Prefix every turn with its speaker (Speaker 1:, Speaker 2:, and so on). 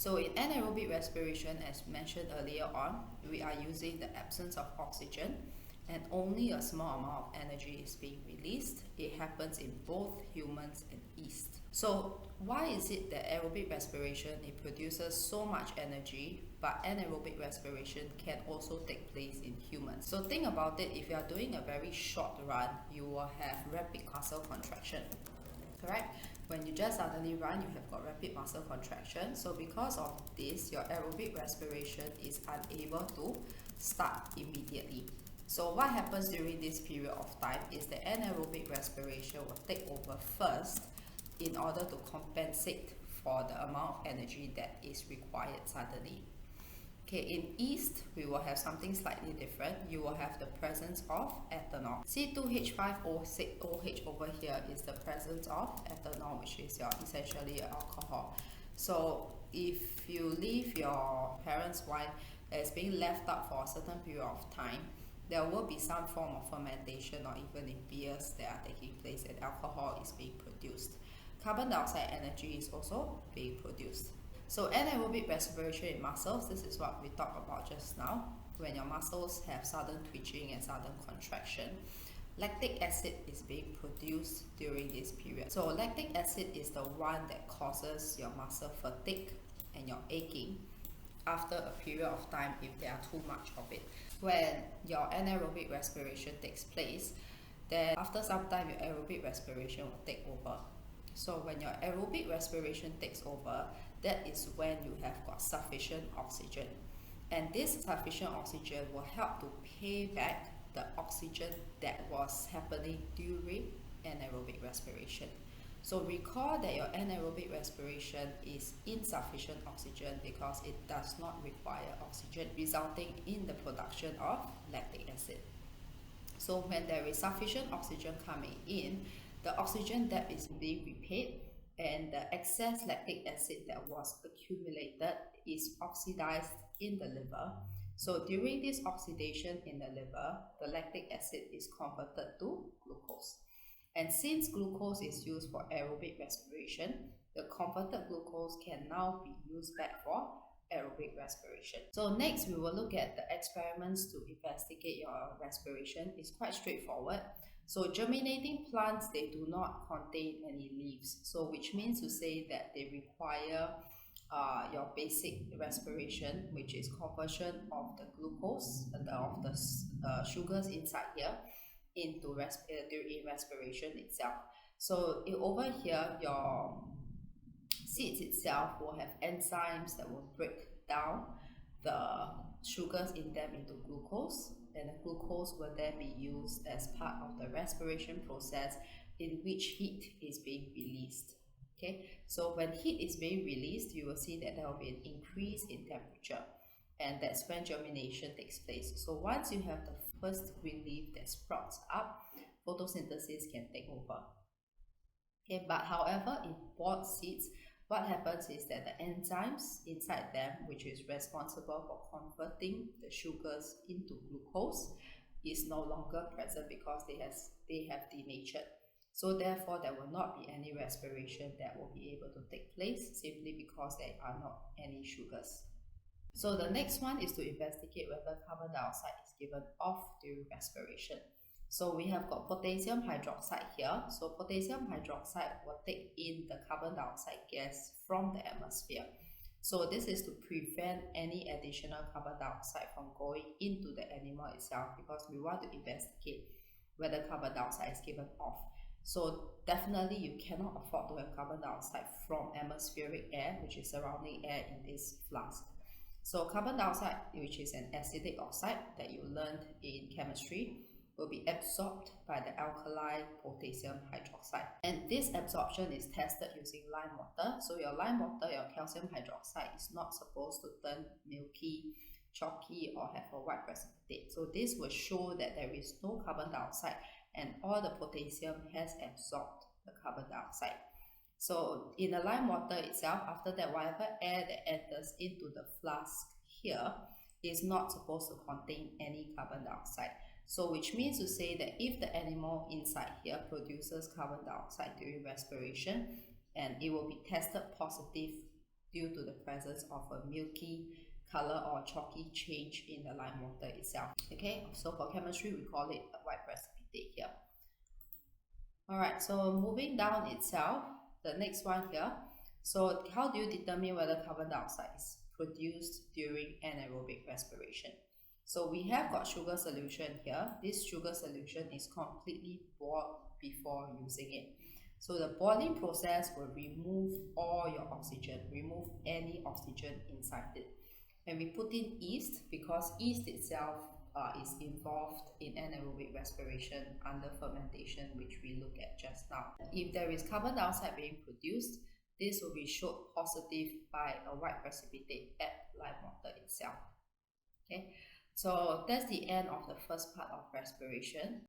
Speaker 1: So in anaerobic respiration, as mentioned earlier on, we are using the absence of oxygen and only a small amount of energy is being released. It happens in both humans and yeast. So why is it that aerobic respiration, it produces so much energy, but anaerobic respiration can also take place in humans? So think about it, if you are doing a very short run, you will have rapid muscle contraction, correct? When you just suddenly run, you have got rapid muscle contraction. So because of this, your aerobic respiration is unable to start immediately. So what happens during this period of time is the anaerobic respiration will take over first in order to compensate for the amount of energy that is required suddenly. Okay, in yeast, we will have something slightly different. You will have the presence of ethanol. C2H5OH over here is the presence of ethanol, which is essentially alcohol. So if you leave your parents' wine as being left out for a certain period of time, there will be some form of fermentation, or even in beers that are taking place, and alcohol is being produced. Carbon dioxide energy is also being produced. So anaerobic respiration in muscles, this is what we talked about just now. When your muscles have sudden twitching and sudden contraction, lactic acid is being produced during this period. So lactic acid is the one that causes your muscle fatigue and your aching after a period of time if there are too much of it. When your anaerobic respiration takes place, then after some time your aerobic respiration will take over. So when your aerobic respiration takes over, that is when you have got sufficient oxygen. And this sufficient oxygen will help to pay back the oxygen that was happening during anaerobic respiration. So recall that your anaerobic respiration is insufficient oxygen because it does not require oxygen, resulting in the production of lactic acid. So when there is sufficient oxygen coming in, the oxygen debt is being repaid, and the excess lactic acid that was accumulated is oxidized in the liver. So during this oxidation in the liver, the lactic acid is converted to glucose. And since glucose is used for aerobic respiration, the converted glucose can now be used back for aerobic respiration. So next we will look at the experiments to investigate your respiration. It's quite straightforward. So germinating plants, they do not contain any leaves, so which means to say that they require your basic respiration, which is conversion of the glucose, of the sugars inside here into during respiration itself. So over here, your seeds itself will have enzymes that will break down the sugars in them into glucose, and the glucose will then be used as part of the respiration process in which heat is being released. Okay, so when heat is being released, you will see that there will be an increase in temperature, and that's when germination takes place. So once you have the first green leaf that sprouts up, photosynthesis can take over. Okay, but however, in bored seeds, what happens is that the enzymes inside them, which is responsible for converting the sugars into glucose, is no longer present because they have denatured. So therefore, there will not be any respiration that will be able to take place simply because there are not any sugars. So the next one is to investigate whether carbon dioxide is given off during respiration. So we have got potassium hydroxide here. So potassium hydroxide will take in the carbon dioxide gas from the atmosphere. So this is to prevent any additional carbon dioxide from going into the animal itself, because we want to investigate whether carbon dioxide is given off. So definitely you cannot afford to have carbon dioxide from atmospheric air, which is surrounding air in this flask. So carbon dioxide, which is an acidic oxide that you learned in chemistry, will be absorbed by the alkali potassium hydroxide. And this absorption is tested using lime water. So your lime water, your calcium hydroxide, is not supposed to turn milky, chalky, or have a white precipitate. So this will show that there is no carbon dioxide and all the potassium has absorbed the carbon dioxide. So in the lime water itself, after that, whatever air that enters into the flask here is not supposed to contain any carbon dioxide. So which means to say that if the animal inside here produces carbon dioxide during respiration, and it will be tested positive due to the presence of a milky color or chalky change in the lime water itself. Okay, so for chemistry we call it a white precipitate here. Alright, so moving down itself, the next one here. So how do you determine whether carbon dioxide is produced during anaerobic respiration? So we have got sugar solution here. This sugar solution is completely boiled before using it. So the boiling process will remove all your oxygen, remove any oxygen inside it. And we put in yeast because yeast itself is involved in anaerobic respiration under fermentation, which we look at just now. If there is carbon dioxide being produced, this will be shown positive by a white precipitate at lime water itself. Okay, so that's the end of the first part of respiration.